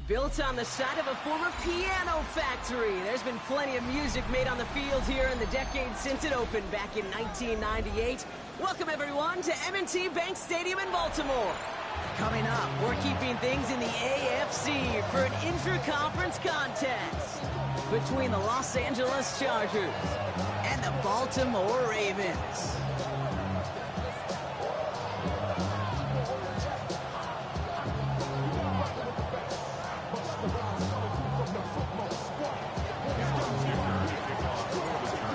Built on the side of a former piano factory, there's been plenty of music made on the field here in the decades since it opened back in 1998. Welcome, everyone, to M&T Bank Stadium in Baltimore. Coming up, we're keeping things in the AFC for an intra-conference contest between the Los Angeles Chargers and the Baltimore Ravens.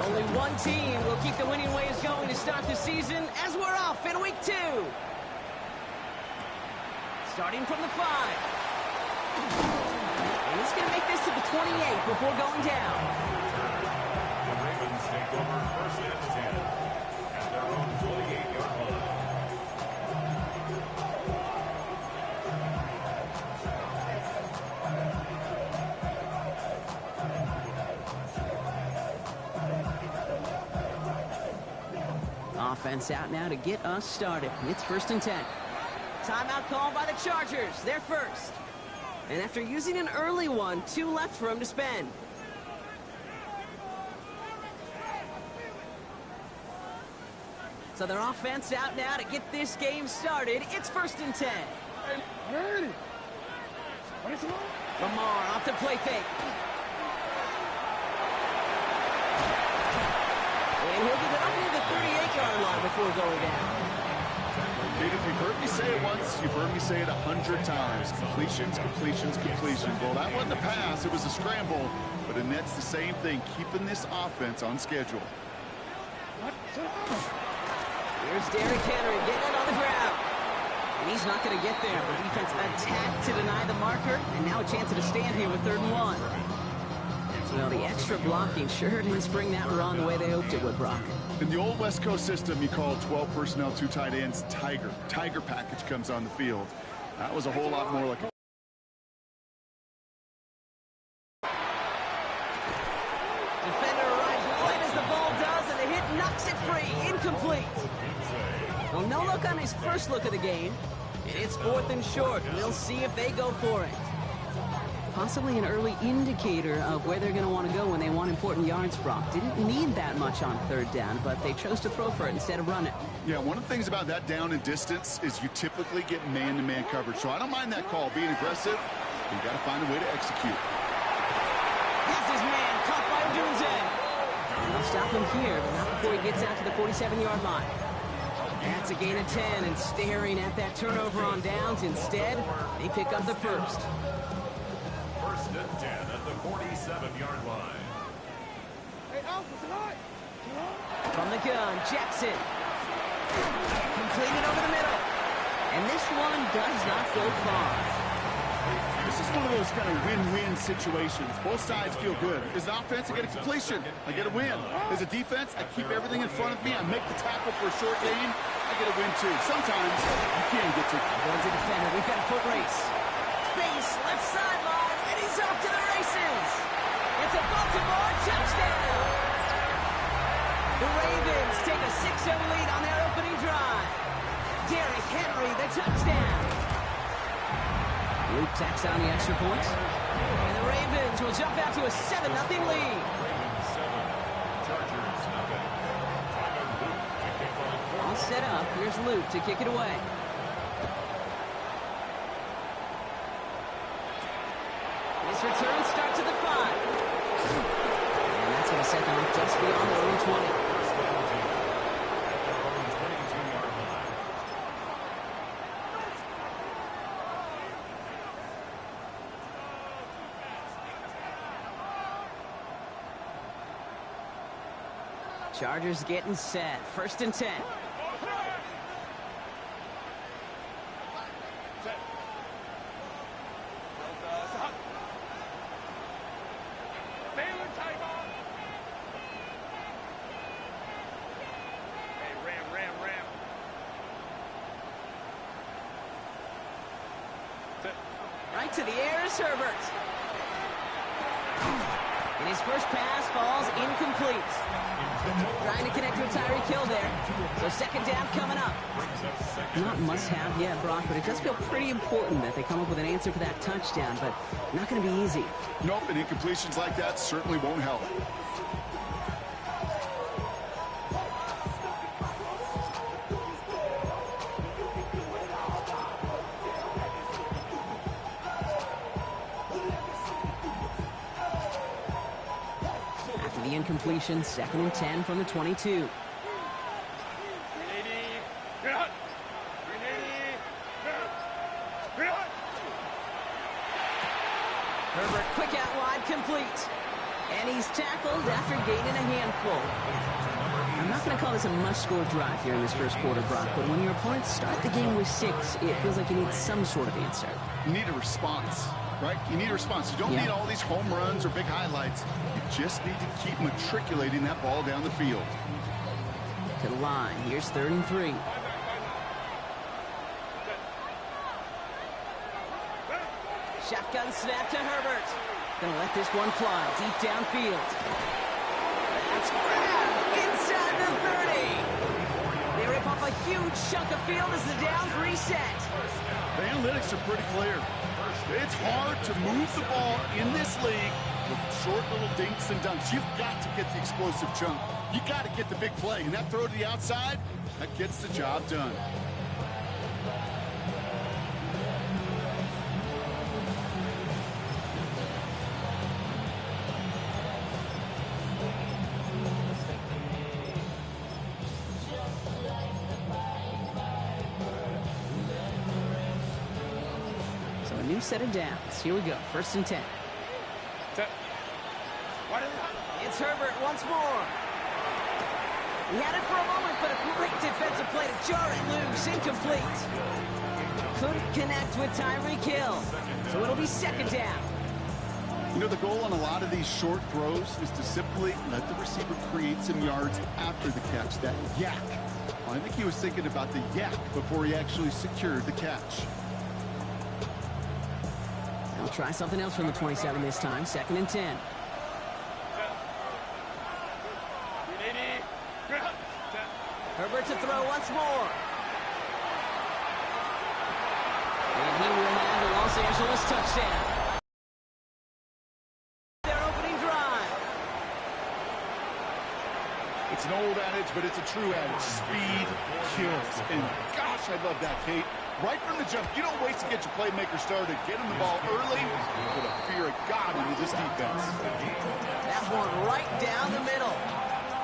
Only one team will keep the winning ways going to start the season as we're off in week 2. Starting from the 5. And he's going to make this to the 28 before going down. The Ravens take over first and 10 at their own 28-yard line. Offense out now to get us started. It's first and 10. Timeout called by the Chargers. They're first. And after using an early one, 2 left for him to spend. So their offense out now to get this game started. It's first and 10. Lamar off the play fake. And he'll get it up near the 38-yard line before going down. Dude, if you've heard me say it once, you've heard me say it 100 times. Completions, completions, completions. Well, that wasn't a pass. It was a scramble. But the Nets, the same thing, keeping this offense on schedule. Here's Derrick Henry getting it on the ground. And he's not going to get there. The defense attacked to deny the marker. And now a chance at a stand here with 3rd and 1. Well, the extra blocking sure didn't spring that run the way they hoped it would, Brock. In the old West Coast system, you call 12 personnel, 2 tight ends, Tiger. Tiger package comes on the field. That was a whole lot more like a... Defender arrives right as the ball does, and the hit knocks it free. Incomplete. Well, no look on his first look of the game. And it's 4th and short. We'll see if they go for it. Possibly an early indicator of where they're going to want to go when they want important yards, Brock. Didn't need that much on 3rd down, but they chose to throw for it instead of run it. Yeah, one of the things about that down and distance is you typically get man-to-man coverage. So I don't mind that call, being aggressive. You got to find a way to execute. That's his man, caught by Odunze. They'll stop him here, but not before he gets out to the 47-yard line. That's a gain of 10, and staring at that turnover on downs. Instead, they pick up the first. First and 10 at the 47-yard line. From the gun, Jackson. Completed over the middle. And this one does not go far. This is one of those kind of win-win situations. Both sides feel good. As an offense, I get a completion. I get a win. As a defense, I keep everything in front of me. I make the tackle for a short gain. I get a win, too. Sometimes you can get to... Runs a defender. We've got a foot race. Space, left sideline, and he's off to the races. It's a Baltimore touchdown. The Ravens take a 6-0 lead on their opening drive. Derrick Henry, the touchdown. Luke tacks on the extra points. And the Ravens will jump out to a 7-0 lead. Ravens 7, Chargers nothing. All set up. Here's Luke to kick it away. This return starts at the 5. And that's going to set them up just beyond their own 20. Chargers getting set. First and 10. Right to the air is Herbert. And his first pass falls incomplete. Trying to connect to a Tyreek Hill there. So second down coming up. Not must-have yet, Brock, but it does feel pretty important that they come up with an answer for that touchdown, but not going to be easy. Nope, and incompletions like that certainly won't help. The incompletion, 2nd and 10 from the 22. Herbert quick out wide, complete. And he's tackled after gaining a handful. I'm not going to call this a must-score drive here in this first quarter, Brock, but when your opponents start the game with 6, it feels like you need some sort of answer. You need a response, right? You need a response. You don't need all these home runs or big highlights. You just need to keep matriculating that ball down the field. To the line. Here's 3rd and 3. Shotgun snap to Herbert. Gonna let this one fly deep downfield. That's grabbed inside the 30. They rip off a huge chunk of field as the downs reset. The analytics are pretty clear. It's hard to move the ball in this league with short little dinks and dunks. You've got to get the explosive chunk. You got to get the big play. And that throw to the outside, that gets the job done. So a new set of downs. Here we go. 1st and 10. It's Herbert once more. He had it for a moment, but a great defensive play to jar it loose. Incomplete. Couldn't connect with Tyreek Hill. So it'll be 2nd down. You know, the goal on a lot of these short throws is to simply let the receiver create some yards after the catch, that yak. Well, I think he was thinking about the yak before he actually secured the catch. They'll try something else from the 27 this time. 2nd and 10. Herbert to throw once more. And he will have the Los Angeles touchdown. Their opening drive. It's an old adage, but it's a true adage. Speed kills. And gosh, I love that, Kate. Right from the jump, you don't wait to get your playmaker started. Get him the ball early. Put a fear of God into this defense. That one right down the middle.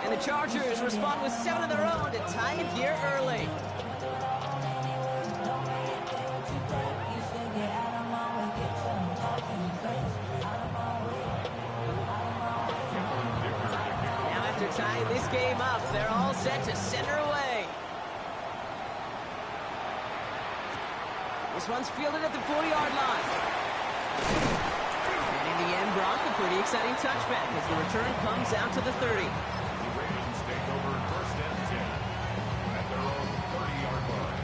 And the Chargers respond with 7 of their own to tie it here early. Now after tying this game up, they're all set to center away. This one's fielded at the 40-yard line. And in the end, Brock, a pretty exciting touchback as the return comes out to the 30. Take over 1st and 10 at their own 30-yard line.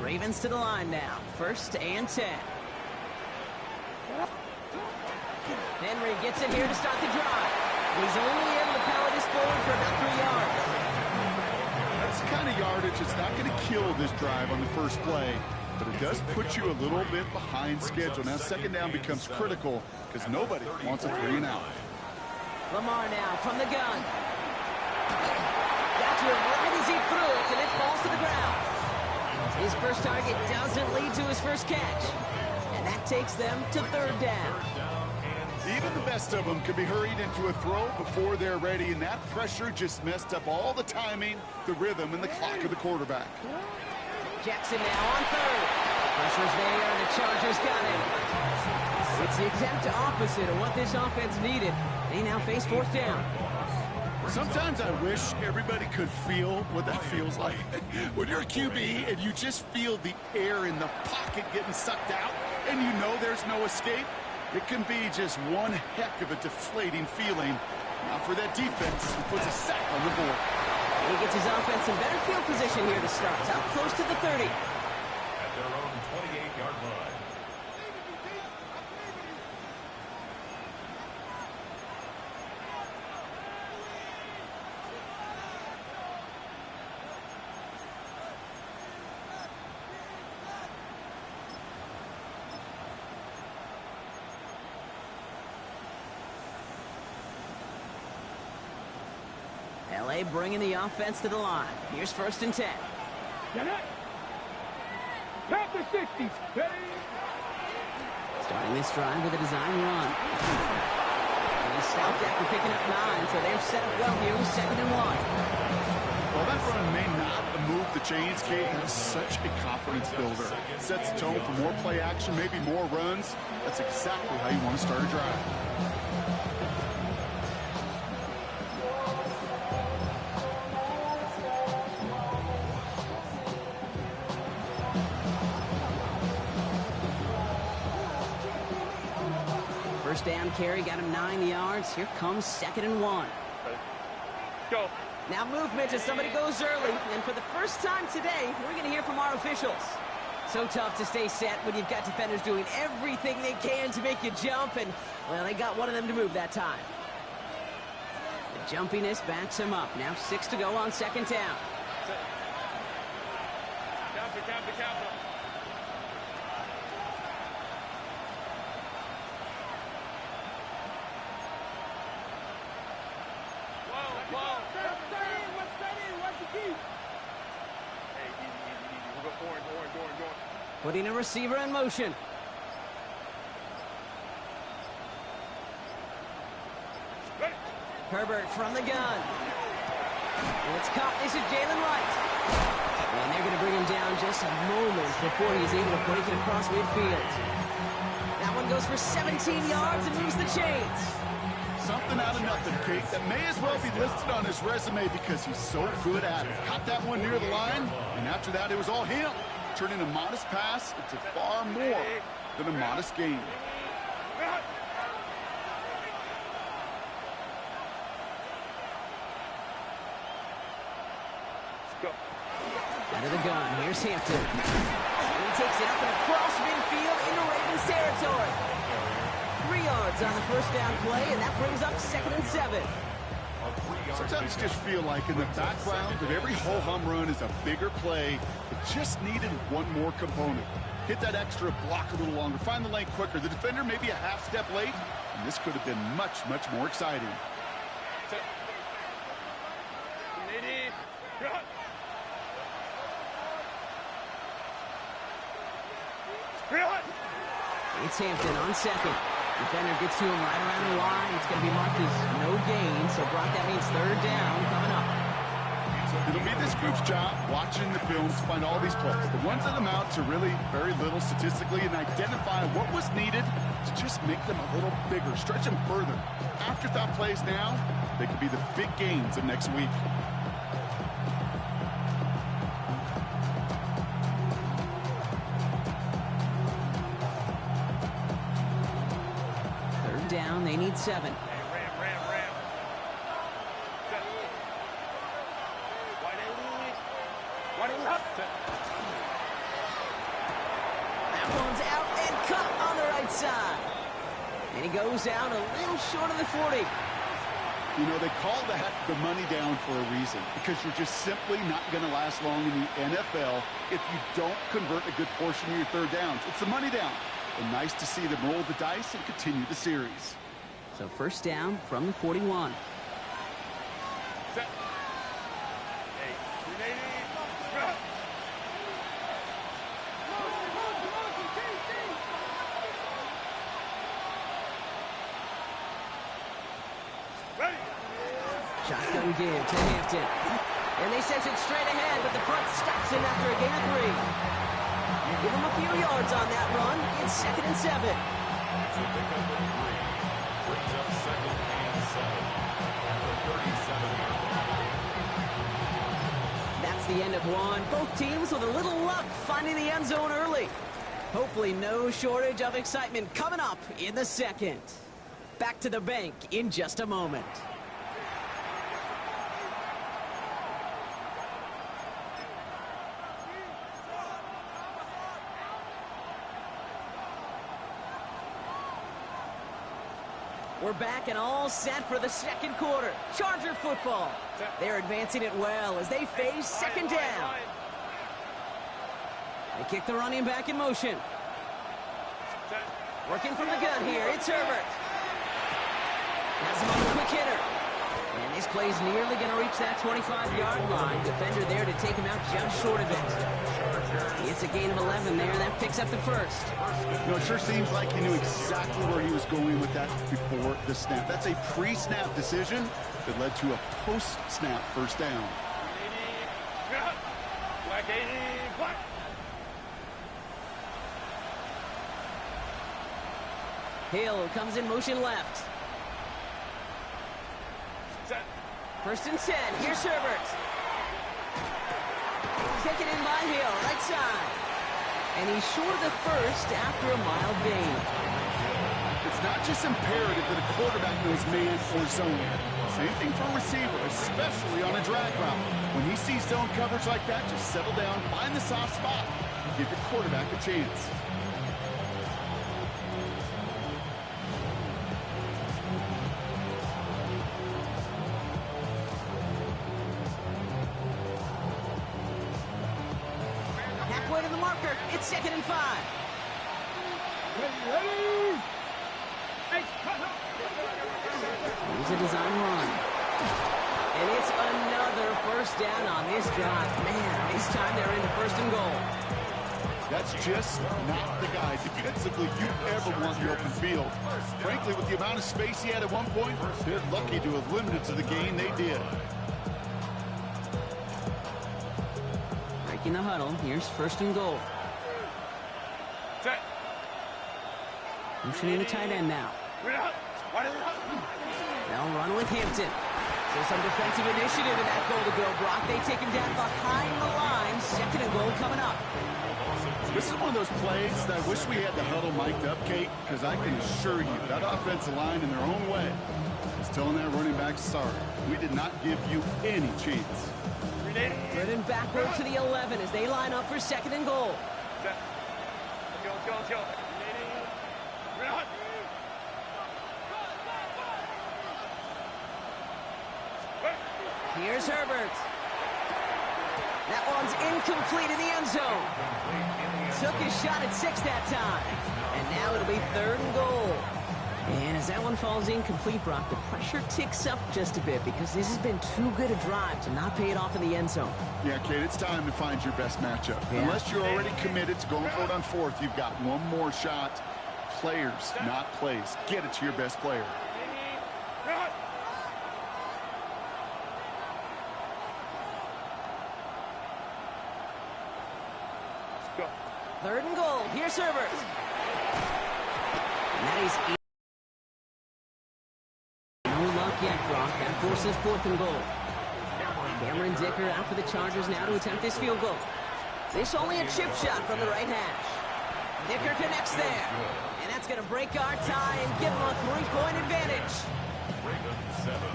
Ravens to the line now. 1st and 10. Henry gets it here to start the drive. He's only able to power this forward for about 3 yards. That's the kind of yardage that's not going to kill this drive on the first play, but it does put you a little bit behind schedule. Now 2nd down becomes critical because nobody wants a 3 and out. Lamar now from the gun. Got to him right as he threw it, and it falls to the ground. His first target doesn't lead to his first catch. And that takes them to 3rd down. Even the best of them could be hurried into a throw before they're ready, and that pressure just messed up all the timing, the rhythm, and the clock of the quarterback. Jackson now on 3rd. Pressure's there, and the Chargers got it. It's the exact opposite of what this offense needed. They now face 4th down. Sometimes I wish everybody could feel what that feels like. When you're a QB and you just feel the air in the pocket getting sucked out and you know there's no escape, it can be just one heck of a deflating feeling. Now for that defense, who puts a sack on the board. He gets his offense in better field position here to start. Up close to the 30. At their own 28-yard line. they bring in the offense to the line. Here's 1st and 10. Count the 60s. Starting this drive with a design run. And he's stopped after picking up 9, so they're set up well here with 2nd and 1. Well, that run may not move the chains, Kate. That is such a confidence builder. It sets the tone for more play action, maybe more runs. That's exactly how you want to start a drive. First down carry got him 9 yards. Here comes 2nd and 1. Go. Now movement as somebody goes early. And for the first time today, we're going to hear from our officials. So tough to stay set when you've got defenders doing everything they can to make you jump. And, well, they got one of them to move that time. The jumpiness backs him up. Now 6 to go on 2nd down. Counter. Putting a receiver in motion. Herbert from the gun. And it's caught. This is Jalen Wright. And they're going to bring him down just a moment before he's able to break it across midfield. That one goes for 17 yards and moves the chains. Something out of nothing, Kate. That may as well be listed on his resume because he's so good at it. Caught that one near the line, and after that, it was all him. Turning a modest pass into far more than a modest gain. Out of the gun, here's Hampton. And he takes it up and across midfield into Ravens territory. 3 yards on the first down play, and that brings up 2nd and 7. Sometimes you just feel like in the background of every ho-hum run is a bigger play. It just needed one more component. Hit that extra block a little longer. Find the lane quicker. The defender may be a half step late, and this could have been much, much more exciting. It's Hampton on 2nd. Defender gets to him right around the line. It's going to be marked as no gain, so Brock, that means 3rd down coming up. It'll be this group's job watching the film to find all these plays. The ones that amount to really very little statistically and identify what was needed to just make them a little bigger, stretch them further. Afterthought plays now, they could be the big gains of next week. Down, they need 7. Ram. That one's out and cut on the right side. And he goes out a little short of the 40. You know, they call that the money down for a reason, because you're just simply not going to last long in the NFL if you don't convert a good portion of your 3rd downs. It's the money down. And nice to see them roll the dice and continue the series. So 1st down from the 41. Set. Ready. Shotgun give to Hampton. And they send it straight ahead, but the front stops him after a gain of 3. Give him a few yards on that run. It's 2nd and 7. To pick up the 3. Brings up 2nd and 7. At the 37-yard line. That's the end of one. Both teams with a little luck finding the end zone early. Hopefully no shortage of excitement coming up in the 2nd. Back to the bank in just a moment. We're back and all set for the 2nd quarter. Charger football. They're advancing it well as they face 2nd down. They kick the running back in motion. Working from the gun here, it's Herbert. Has him on a quick hitter. And This play's nearly going to reach that 25-yard line. Defender there to take him out just short of it. It's a gain of 11 there. That picks up the first. You know, it sure seems like he knew exactly where he was going with that before the snap. That's a pre-snap decision that led to a post-snap first down. Hill comes in motion left. First and 10. Here's Herbert. Taken in by Hill, right side. And he's short of the first after a mild gain. It's not just imperative that a quarterback knows man or zone. Same thing for a receiver, especially on a drag route. When he sees zone coverage like that, just settle down, find the soft spot, and give your quarterback a chance. Halfway to the marker. It's 2nd and 5. Here's a design run. And it's another first down on this drive. Man, this time they're into 1st and goal. That's just not the guy defensively you ever want in the open field. Frankly, with the amount of space he had at one point, they're lucky to have limited to the gain they did. Breaking the huddle. Here's 1st and goal. Motioning the tight end now. They'll run with Hampton. So some defensive initiative in that goal to go, Brock. They take him down behind the line. 2nd and goal coming up. This is one of those plays that I wish we had the huddle mic'd up, Kate, because I can assure you that offensive line in their own way is telling that running back, sorry, we did not give you any chance. Running backward to the 11 as they line up for 2nd and goal. Here's Herbert. That one's incomplete in the end zone. Took his shot at 6 that time. And now it'll be 3rd and goal. And as that one falls incomplete, Brock, the pressure ticks up just a bit because this has been too good a drive to not pay it off in the end zone. Yeah, Kate, it's time to find your best matchup. Yeah. Unless you're already committed to going for it on 4th, you've got one more shot. Players, not plays. Get it to your best player. Go. 3rd and goal. Here's Herbert. And that is no luck yet, Brock. That forces 4th and goal. Cameron Dicker out for the Chargers now to attempt this field goal. This only a chip shot from the right hash. Dicker connects there. And that's going to break our tie and give them a 3-point advantage.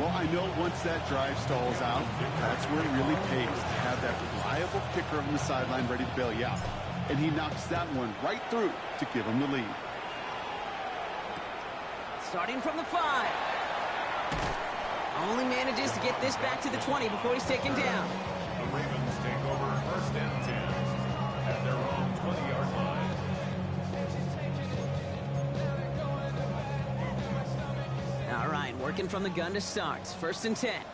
Well, I know once that drive stalls out, that's where it really pays to have that reliable kicker on the sideline ready to bail you out. And he knocks that one right through to give him the lead. Starting from the 5. Only manages to get this back to the 20 before he's taken down. The Ravens take over 1st and 10 at their own 20-yard line. All right, working from the gun to start. 1st and 10.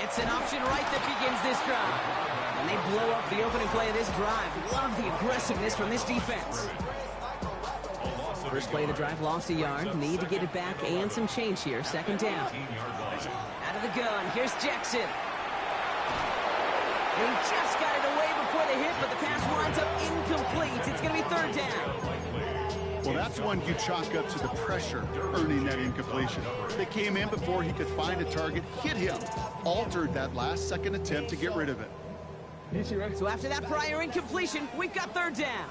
It's an option right that begins this drive. And they blow up the opening play of this drive. Love the aggressiveness from this defense. First play of the drive, lost a yard. Need to get it back and some change here. 2nd down. Out of the gun, here's Jackson. He just got it away before the hit, but the pass winds up incomplete. It's going to be 3rd down. Well, that's one you chalk up to the pressure earning that incompletion. They came in before he could find a target, hit him, altered that last-second attempt to get rid of it. So after that prior incompletion, we've got 3rd down.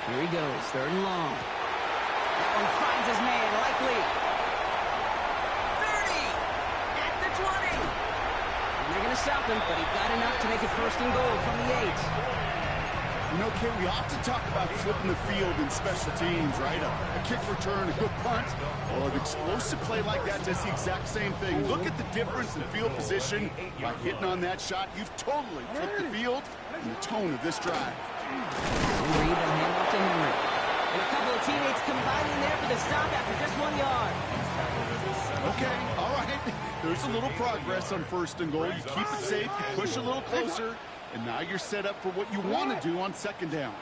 Here he goes, 3rd and long. That one finds his man, likely. 30 at the 20. And they're going to stop him, but he got enough to make it 1st and goal from the 8. You know, Kate, we often talk about flipping the field in special teams, right? A kick return, a good punt. Well, an explosive play like that does the exact same thing. Look at the difference in field position. By hitting on that shot, you've totally flipped the field and the tone of this drive. Reed will hand off to Henry. And a couple of teammates combining there for the stop after just 1 yard. Okay, all right. There's a little progress on 1st and goal. You keep it safe, you push a little closer, and now you're set up for what you want to do on 2nd down.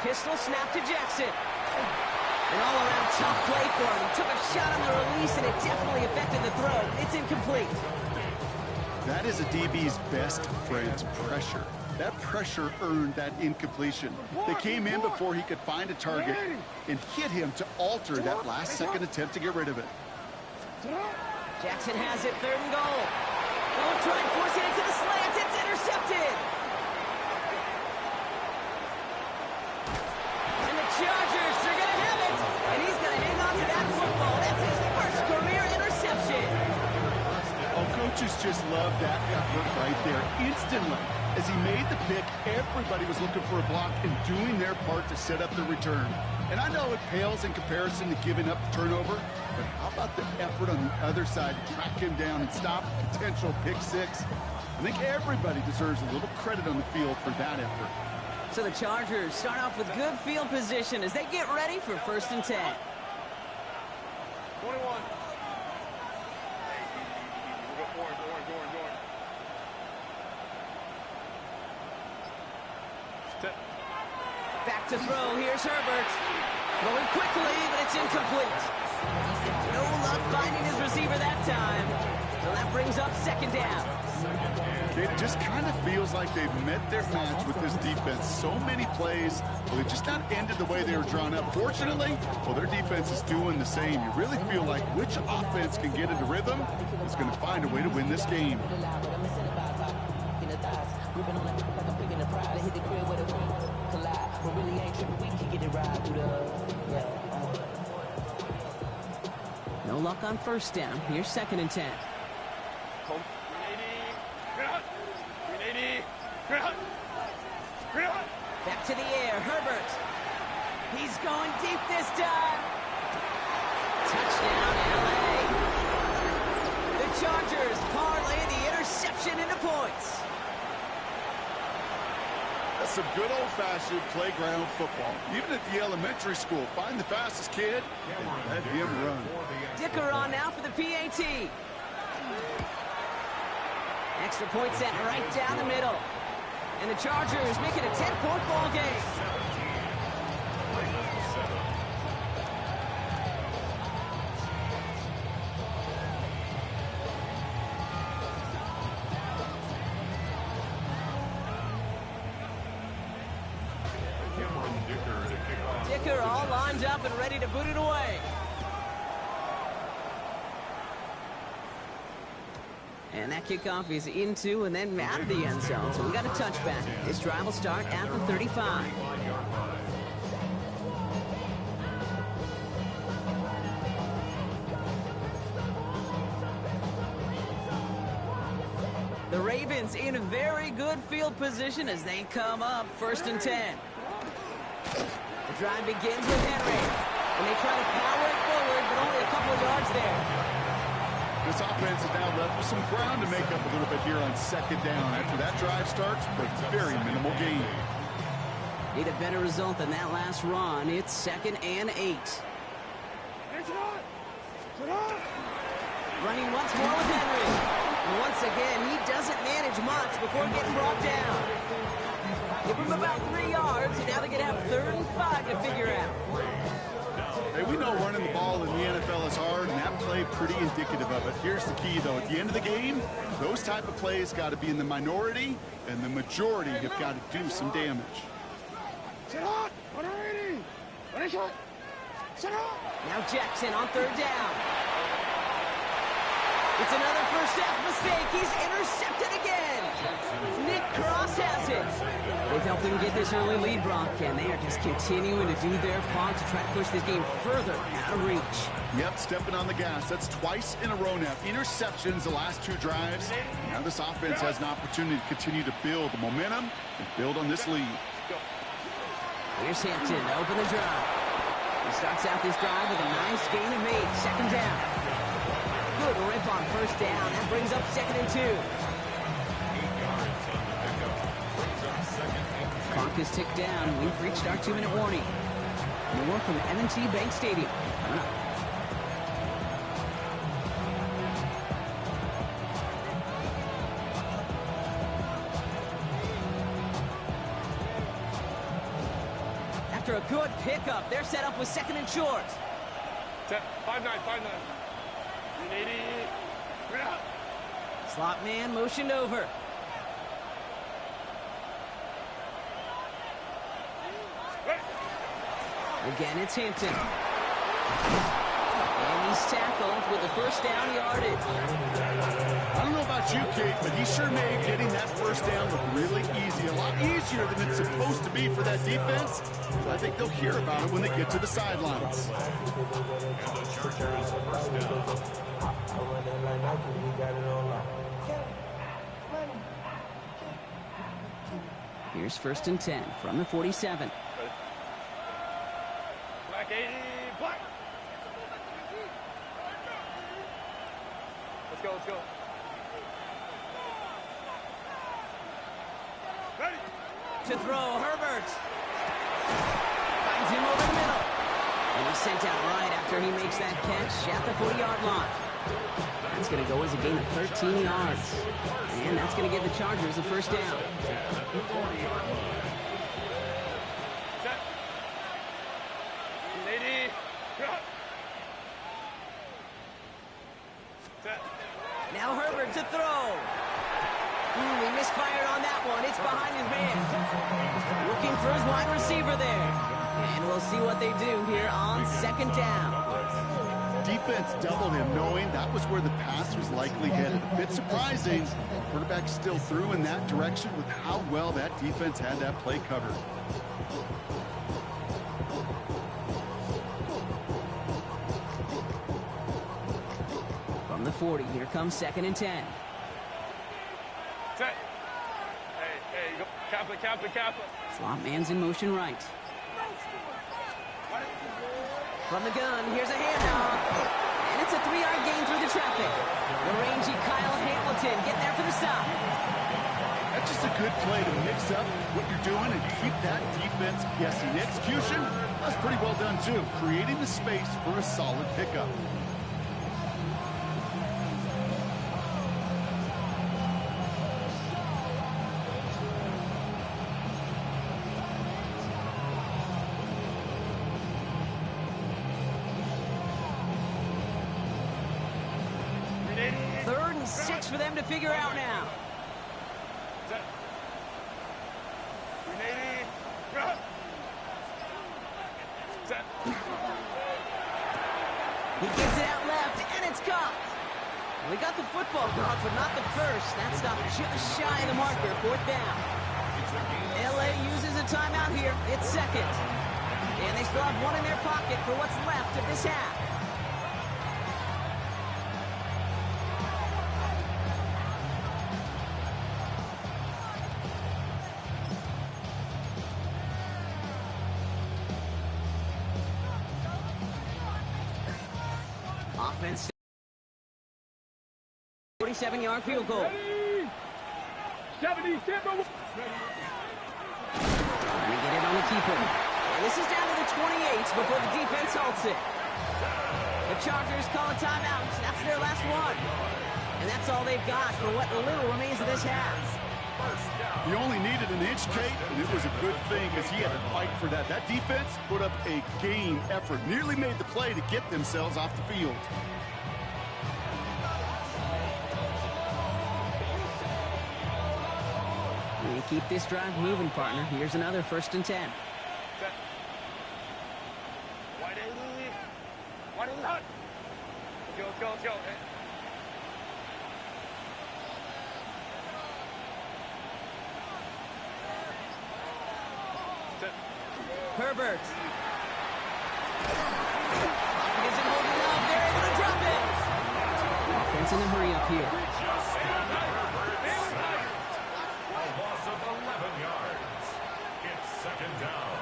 Pistol snap to Jackson. An all-around tough play for him. He took a shot on the release, and it definitely affected the throw. It's incomplete. That is a DB's best friend, pressure. That pressure earned that incompletion. They came in before he could find a target and hit him to alter that last-second attempt to get rid of it. Jackson has it, 3rd and goal. Oh, try and force it into the slant. It's intercepted. And the Chargers, they're going to have it. And he's going to hang on to that football. That's his first career interception. Oh, coaches just love that effort right there. Instantly, as he made the pick, everybody was looking for a block and doing their part to set up the return. And I know it pales in comparison to giving up the turnover, but how about the effort on the other side to track him down and stop a potential pick 6? I think everybody deserves a little credit on the field for that effort. So the Chargers start off with good field position as they get ready for 1st and 10. 21. Orange. Back to throw. Here's Herbert. Throwing quickly, but it's incomplete. No luck finding his receiver that time. So that brings up 2nd down. It just kind of feels like they've met their match with this defense. So many plays, well, they just not ended the way they were drawn up. Fortunately, well, their defense is doing the same. You really feel like which offense can get into rhythm is going to find a way to win this game. No luck on 1st down. Here's 2nd and 10. Back to the air, Herbert. He's going deep this time. Touchdown, LA. The Chargers parlay the interception into points. That's some good old-fashioned playground football. Even at the elementary school, find the fastest kid and let him run. Dicker on now for the PAT. Extra point set right down the middle. And the Chargers make it a 10-point ball game. Dicker all lined up and ready to boot it away. And that kickoff is into and then out of the end zone. So we got a touchback. This drive will start at the 35. The Ravens in a very good field position as they come up 1st and 10. The drive begins with Henry. And they try to power it forward, but only a couple of yards there. This offense is now left with some ground to make up a little bit here on 2nd down. After that drive starts, but very minimal gain. Need a better result than that last run. It's 2nd and 8. Running once more with Henry. And once again, he doesn't manage much before getting brought down. Give him about 3 yards, and now they're going to have 3rd and 5 to figure out. Hey, we know running the ball in the NFL is hard, and that play pretty indicative of it. Here's the key, though. At the end of the game, those type of plays got to be in the minority, and the majority have got to do some damage. Now Jackson on 3rd down. It's another first half mistake. He's intercepted again. Nick Cross has it. They've helped them get this early lead, Brock, and they are just continuing to do their part to try to push this game further out of reach. Yep, stepping on the gas. That's twice in a row now. Interceptions the last 2 drives. Now this offense has an opportunity to continue to build the momentum and build on this lead. Here's Hampton to open the drive. He starts out this drive with a nice gain of 8. 2nd down. Good rip on 1st down. That brings up 2nd and 2. Clock is ticked down. We've reached our 2-minute warning. More from M&T Bank Stadium coming up. After a good pickup, they're set up with second and short. 5-9, 5-9. 380. Slot man motioned over. Again, it's Hampton. And he's tackled with the first down yardage. I don't know about you, Kate, but he sure made getting that first down look really easy. A lot easier than it's supposed to be for that defense. So I think they'll hear about it when they get to the sidelines. And the Chargers first down. Here's first and 10 from the 47. Black 80, black. Let's go, let's go. Ready. To throw, Herbert. Finds him over the middle. And he's sent out right after he makes that catch at the 40-yard line. That's going to go as a gain of 13 yards. And that's going to give the Chargers a first down. Set. 80. Set. Now Herbert to throw. He misfired on that one. It's behind his man. Looking for his wide receiver there. And we'll see what they do here on second down. Defense doubled him, knowing that was where the pass was likely headed. A bit surprising. Quarterback still threw in that direction with how well that defense had that play covered. From the 40, here comes second and 10. Set. Hey, go. Kappa, Kappa, Kappa. Slot man's in motion right. From the gun, here's a handoff. And it's a 3-yard gain through the traffic. The rangy Kyle Hamilton getting there for the stop. That's just a good play to mix up what you're doing and keep that defense guessing. The execution, that's pretty well done too. Creating the space for a solid pickup. Third and 6 for them to figure out now. Set. 380. Set. He gets it out left, and it's caught. We got the football caught, but not the first. That stopped just shy of the marker, fourth down. LA uses a timeout here. It's second. And they still have one in their pocket for what's left of this half. Offense. 47-yard field goal. 77. Trying to get it on the keeper. And this is down to the 28 before the defense halts it. The Chargers call a timeout. That's their last one. And that's all they've got for what little remains of this half. He only needed an inch, Kate, and it was a good thing because he had to fight for that. That defense put up a game effort, nearly made the play to get themselves off the field. We keep this drive moving, partner. Here's another first and 10. Set. Wide 80. Wide 80. Let's go, let's go, let's go. Set. Herbert. Pocket isn't holding up. They're able to drop it. Offense in a hurry up here. A loss of 11 yards. It's second down.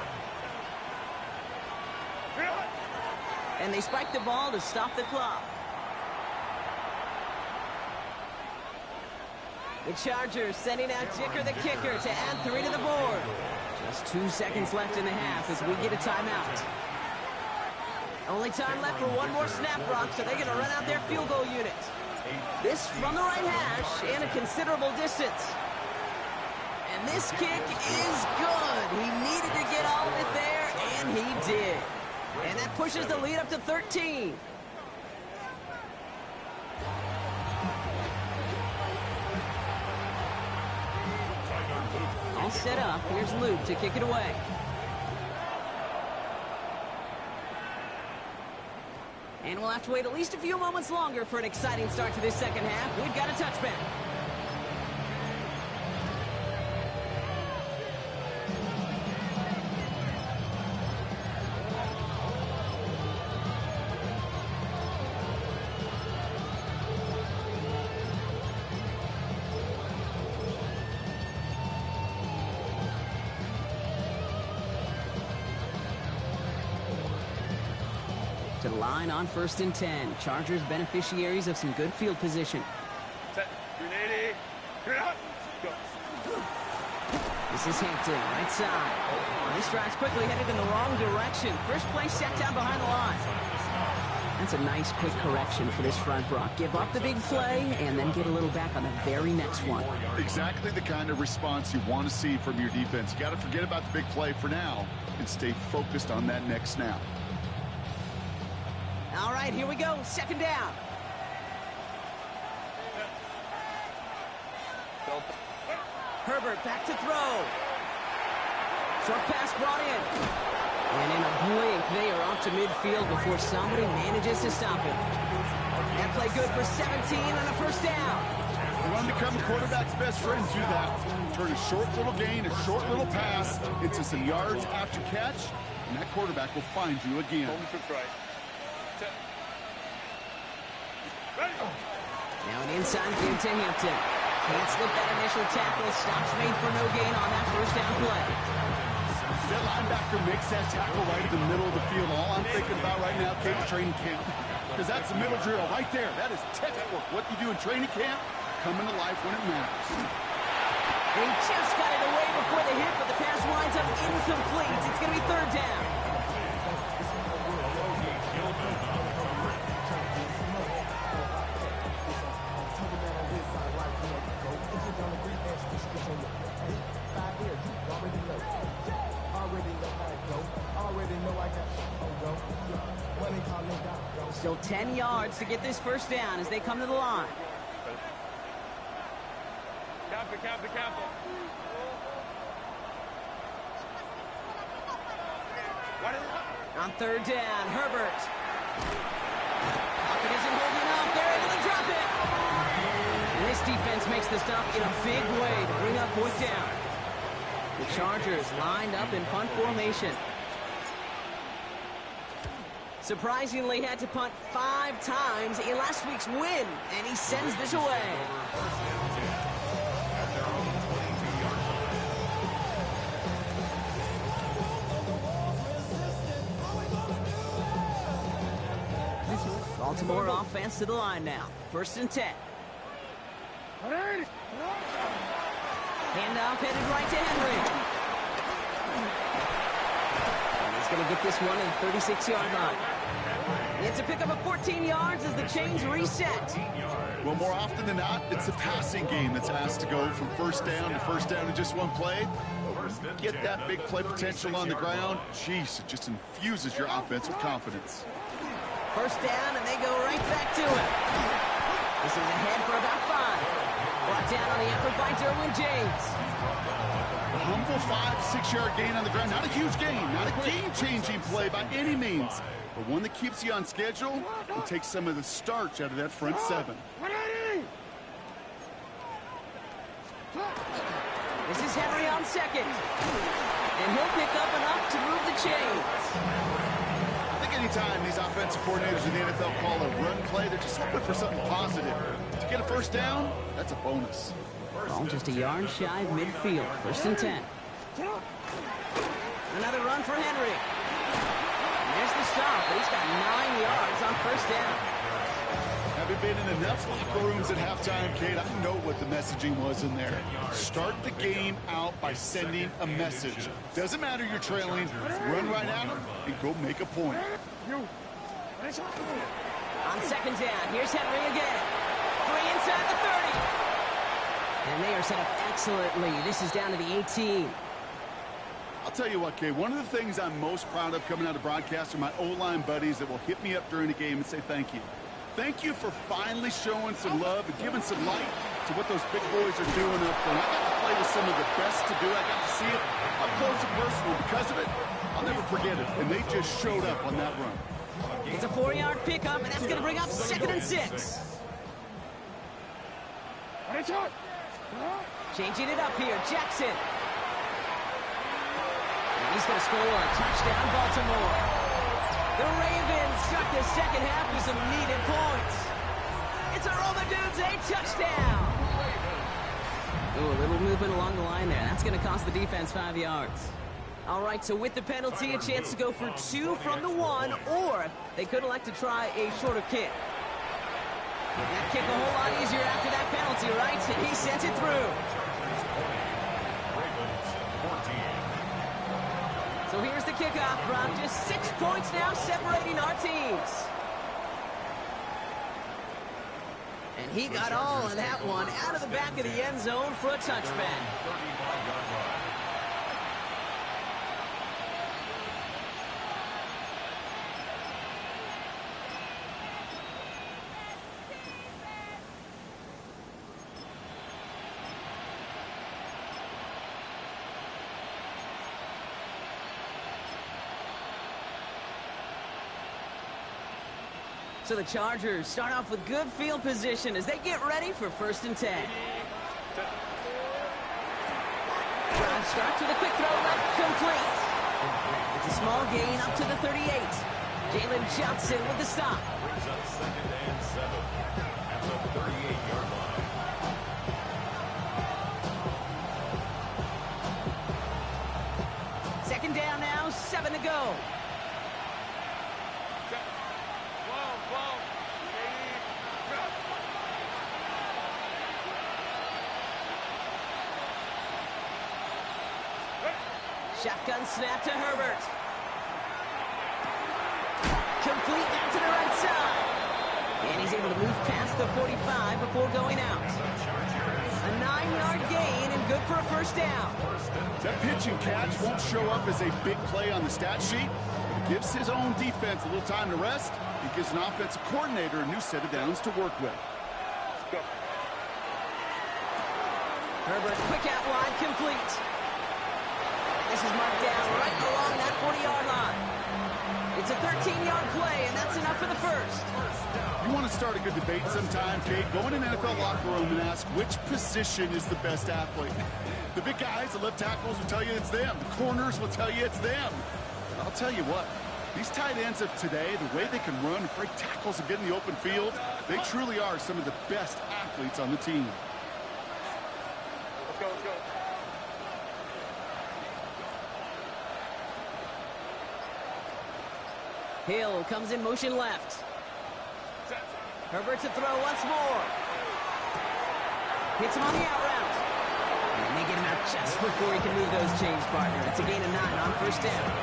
And they spike the ball to stop the clock. The Chargers sending out Jicker the kicker to add 3 to the board. Just 2 seconds left in the half as we get a timeout. Only time left for one more snap, Brock, so they're going to run out their field goal unit. This from the right hash and a considerable distance. And this kick is good. He needed to get all of it there, and he did. And that pushes the lead up to 13. All set up. Here's Luke to kick it away. And we'll have to wait at least a few moments longer for an exciting start to this second half. We've got a touchback. To the line on 1st and 10. Chargers beneficiaries of some good field position. Set. 380. Go. This is Hampton, right side. This drive's quickly headed in the wrong direction. First play set down behind the line. That's a nice quick correction for this front, Brock. Give up the big play and then get a little back on the very next one. Exactly the kind of response you want to see from your defense. You got to forget about the big play for now and stay focused on that next snap. All right, here we go. Second down. Herbert back to throw. Short pass brought in. And in a blink, they are off to midfield before somebody manages to stop him. That play good for 17 on a first down. You want to become a quarterback's best friend, do that. Turn a short little gain, a short little pass into some yards after catch, and that quarterback will find you again. Now an inside give to Hampton. Can't slip that initial tackle. Stops made for no gain on that first down play. That linebacker makes that tackle right in the middle of the field. All I'm thinking about right now, Kate, training camp. Because that's the middle drill right there. That is textbook. What you do in training camp, coming to life when it matters. He just got it away before the hit, but the pass winds up incomplete. It's going to be third down. Still 10 yards to get this first down as they come to the line. Count it. On third down, Herbert. Pocket isn't holding up. They're able to drop it. And this defense makes the stop in a big way to bring up fourth down. The Chargers lined up in punt formation. Surprisingly had to punt 5 times in last week's win, and he sends this away. Baltimore offense to the line now. 1st and 10. Handoff headed right to Henry. And he's going to get this one at the 36-yard line. It's a pickup of 14 yards as the chains reset. Well, more often than not, it's the passing game that's asked to go from first down in just one play. Get that big play potential on the ground. Jeez, it just infuses your offense with confidence. First down, and they go right back to it. This is ahead for about 5. Brought down on the effort by Derwin James. A humble 5-6-yard gain on the ground. Not a huge gain, not a game-changing play by any means, but one that keeps you on schedule and takes some of the starch out of that front 7. This is Henry on second. And he'll pick up enough to move the chains. Anytime these offensive coordinators in the NFL call a run play, they're just hoping for something positive. To get a first down, that's a bonus. Ball just a yard shy of midfield. 1st and 10. Another run for Henry. And there's the stop, but he's got 9 yards on first down. Having been in enough locker rooms at halftime, Kate, I know what the messaging was in there. Start the game out by sending a message. Doesn't matter you're trailing, run right at them and go make a point. On second down, here's Henry again. 3 inside the 30. And they are set up excellently. This is down to the 18. I'll tell you what, Kay, one of the things I'm most proud of coming out of broadcast are my O-line buddies that will hit me up during the game and say thank you. Thank you for finally showing some love and giving some light to what those big boys are doing up front. I got to play with some of the best to do. I got to see it up close and personal. Because of it, I'll never forget it. And they just showed up on that run. It's a 4-yard pickup, and that's going to bring up 2nd and 6. Changing it up here, Jackson. And he's going to score a touchdown, Baltimore. The Ravens start the second half with some needed points. It's a Roma Dudes, a touchdown. Ooh, a little movement along the line there. That's going to cost the defense 5 yards. All right, so with the penalty, a chance to go for 2 from the 1, or they could elect to try a shorter kick. That kick a whole lot easier after that penalty, right? And he sent it through. So here's the kickoff, Brock. Just 6 points now separating our teams. And he got all of that one out of the back of the end zone for a touchback. So the Chargers start off with good field position as they get ready for 1st and 10. Drive starts with a quick throw left, complete. It's a small gain up to the 38. Jalen Johnson with the stop. Brings up 2nd and 7 at the 38-yard line. Second down now, 7 to go. Shotgun snap to Herbert. Complete out to the right side. And he's able to move past the 45 before going out. A 9-yard gain and good for a 1st down. That pitch and catch won't show up as a big play on the stat sheet. It gives his own defense a little time to rest. It gives an offensive coordinator a new set of downs to work with. Herbert quick out wide, complete. This is marked down right along that 40-yard line. It's a 13-yard play, and that's enough for the 1st. You want to start a good debate sometime, Kate? Go in an NFL locker room and ask which position is the best athlete. The big guys, the left tackles will tell you it's them. The corners will tell you it's them. But I'll tell you what, these tight ends of today, the way they can run, break tackles, and get in the open field, they truly are some of the best athletes on the team. Let's go, let's go. Hill comes in motion left. Herbert to throw once more. Hits him on the out route. And they get him out just before he can move those chains, partner. It's a gain of 9 on 1st down.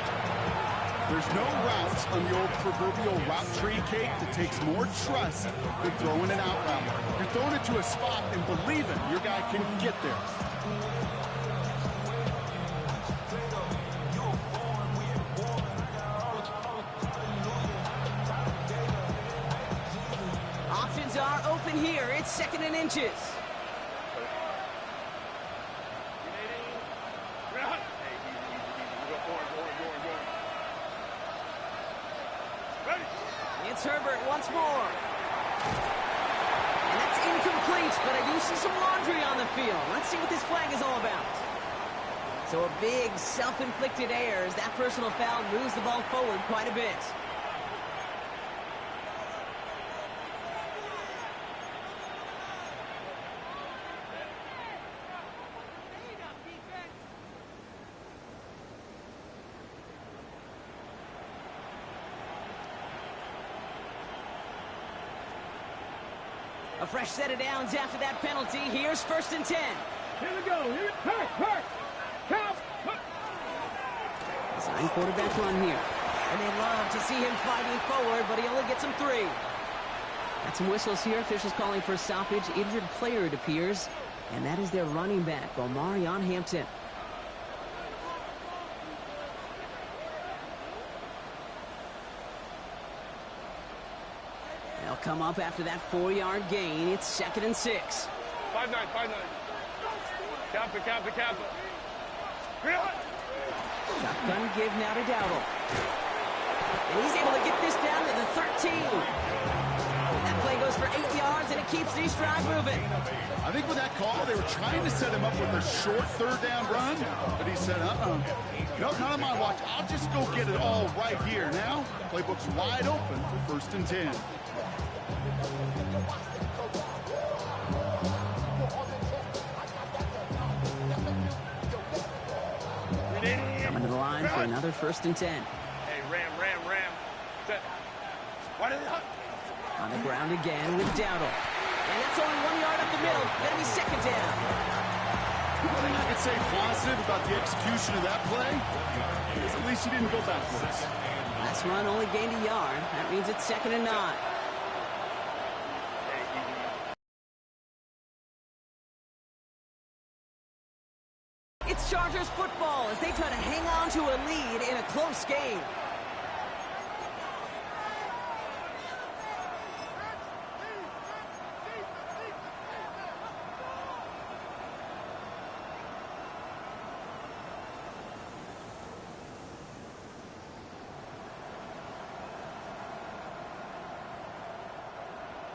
There's no routes on the old proverbial route tree, Kate, that takes more trust than throwing an out route. You're throwing it to a spot and believing your guy can get there. Options are open here. It's 2nd and inches. It's Herbert once more. And that's incomplete, but I do see some laundry on the field. Let's see what this flag is all about. So a big self-inflicted error as that personal foul moves the ball forward quite a bit. A fresh set of downs after that penalty. Here's 1st and 10. Here we go. Hurt. Count. Sign quarterback run here. And they love to see him fighting forward, but he only gets him 3. Got some whistles here. Officials calling for a stoppage. Injured player, it appears. And that is their running back, Omarion Hampton. They'll come up after that 4-yard gain. It's 2nd and 6. 5-9, 5-9. Kappa. Shotgun give now to Dowdle. And he's able to get this down to the 13. That play goes for 8 yards, and it keeps these drive moving. I think with that call, they were trying to set him up with a short 3rd down run, but he said, no, not on my watch. I'll just go get it all right here. Now, playbook's wide open for 1st and 10. Coming to the line for another 1st and 10. Hey, ram. Set. On the ground again with Dowdle. And that's only 1 yard up the middle. Gonna be 2nd down. One thing I could say positive about the execution of that play is at least he didn't go backwards. Last run only gained a yard. That means it's 2nd and 9. It's Chargers football as they try to hang on to a lead in a close game.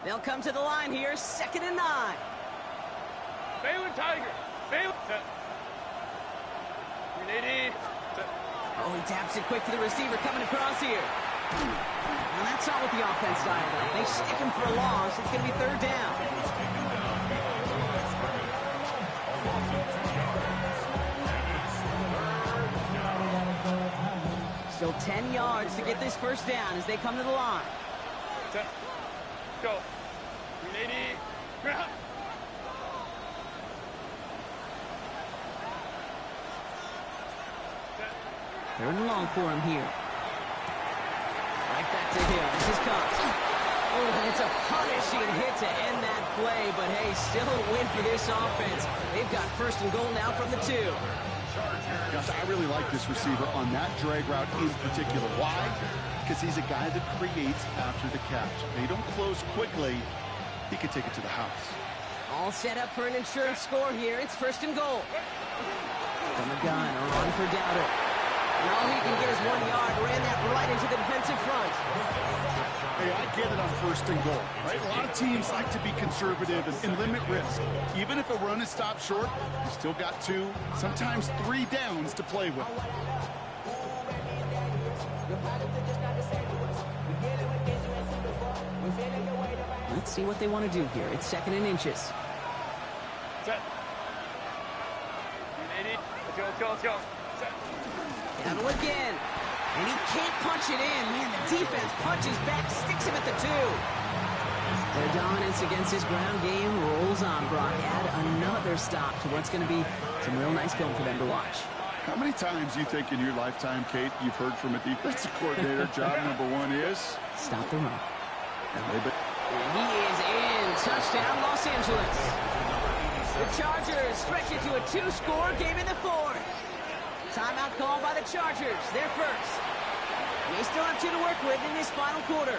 They'll come to the line here, 2nd and 9. Baylor Tiger. Baylor. Set. 380. Set. Oh, he taps it quick to the receiver coming across here. Now that's not what the offense dialed up. They stick him for a loss. It's going to be 3rd down. Still 10 yards to get this 1st down as they come to the line. Set. Go. 380. 3rd and long for him here. Right back to him. This is Cox. Oh, and it's a punishing hit to end that play, but hey, still a win for this offense. They've got 1st and goal now from the 2. Gosh, I really like this receiver on that drag route in particular. Why? Because he's a guy that creates after the catch. They don't close quickly. He could take it to the house. All set up for an insurance score here. It's 1st and goal. From the gun, a run for Dowdle. And all he can get is 1 yard. Ran that right into the defensive front. Hey, I get it on 1st and goal, right? A lot of teams like to be conservative and limit risk. Even if a run is stopped short, you still got 2, sometimes 3 downs to play with. Let's see what they want to do here. It's 2nd and inches. Set. 380. Let's go. Set. Dowdle again. And he can't punch it in. Man, the defense punches back, sticks him at the 2. Their dominance against his ground game rolls on, Brock. Add another stop to what's going to be some real nice film for them to watch. How many times do you think in your lifetime, Kate, you've heard from a defensive coordinator, job number 1 is? Stop the run. And they've been... And he is in. Touchdown, Los Angeles. The Chargers stretch it to a 2-score game in the 4th. Timeout called by the Chargers. They're first. And they still have 2 to work with in this final quarter.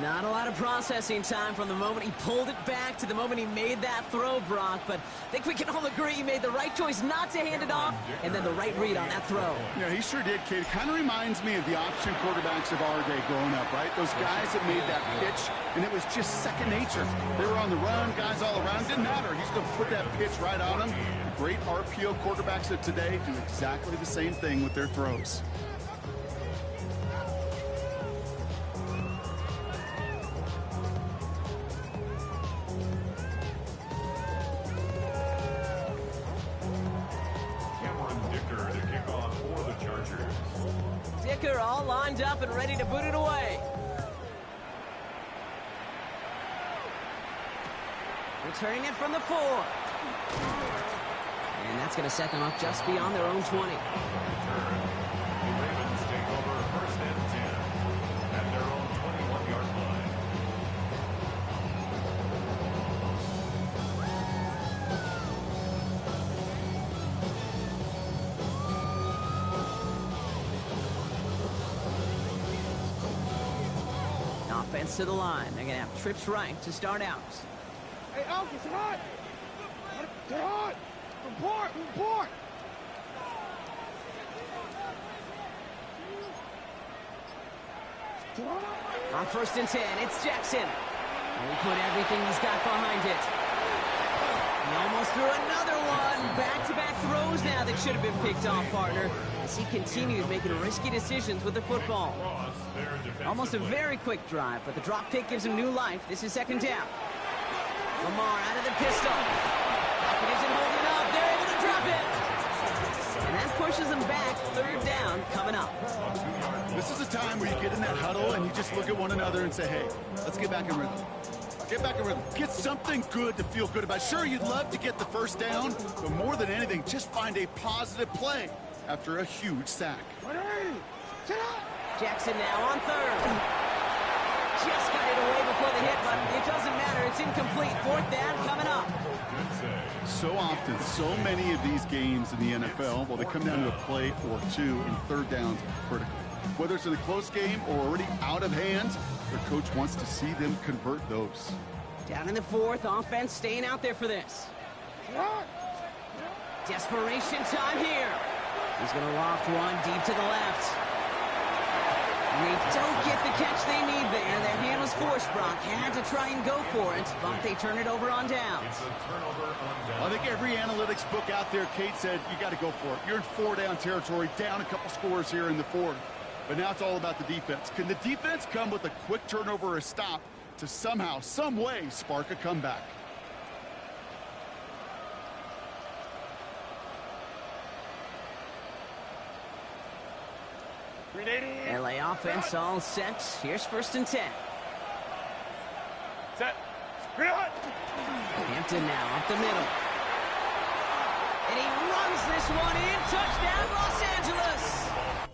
Not a lot of processing time from the moment he pulled it back to the moment he made that throw, Brock. But I think we can all agree he made the right choice not to hand it off, and then the right read on that throw. Yeah, he sure did, Kate. Kind of reminds me of the option quarterbacks of our day growing up, right? Those guys that made that pitch, and it was just second nature. They were on the run, guys all around. Didn't matter. He's going to put that pitch right on them. The great RPO quarterbacks of today do exactly the same thing with their throws. Dicker all lined up and ready to boot it away. Returning it from the 4. And that's going to set them up just beyond their own 20. Offense to the line. They're going to have trips right to start out. Hey, Alfie, it's hot. It's hot. Report, report. On 1st and 10, it's Jackson. And he put everything he's got behind it. He almost threw another one. Back-to-back throws now that should have been picked off, partner, as he continues making risky decisions with the football. Almost a very quick drive, but the drop pick gives him new life. This is 2nd down. Lamar out of the pistol. Lockett isn't holding up. They're able to drop it. And that pushes them back. 3rd down coming up. This is a time where you get in that huddle and you just look at one another and say, hey, let's get back in rhythm. Get back in rhythm. Get something good to feel good about. Sure, you'd love to get the 1st down, but more than anything, just find a positive play after a huge sack. Jackson now on 3rd. Just got it away before the hit, but it doesn't matter. It's incomplete. 4th down coming up. So often, so many of these games in the NFL, well, they come down to a play or two, and 3rd downs are critical. Whether it's in a close game or already out of hand, their coach wants to see them convert those. Down in the 4th, offense staying out there for this. Desperation time here. He's going to loft one deep to the left. And they don't get the catch they need there. Their hand was forced. Brock had to try and go for it, but they turn it over on downs. It's a turnover on downs. I think every analytics book out there, Kate said, you got to go for it. You're in 4-down territory, down a couple scores here in the 4th. But now it's all about the defense. Can the defense come with a quick turnover or a stop to somehow, some way, spark a comeback? LA offense all set. Here's 1st and 10. Set. Hampton now up the middle. And he runs this one in. Touchdown, Los Angeles.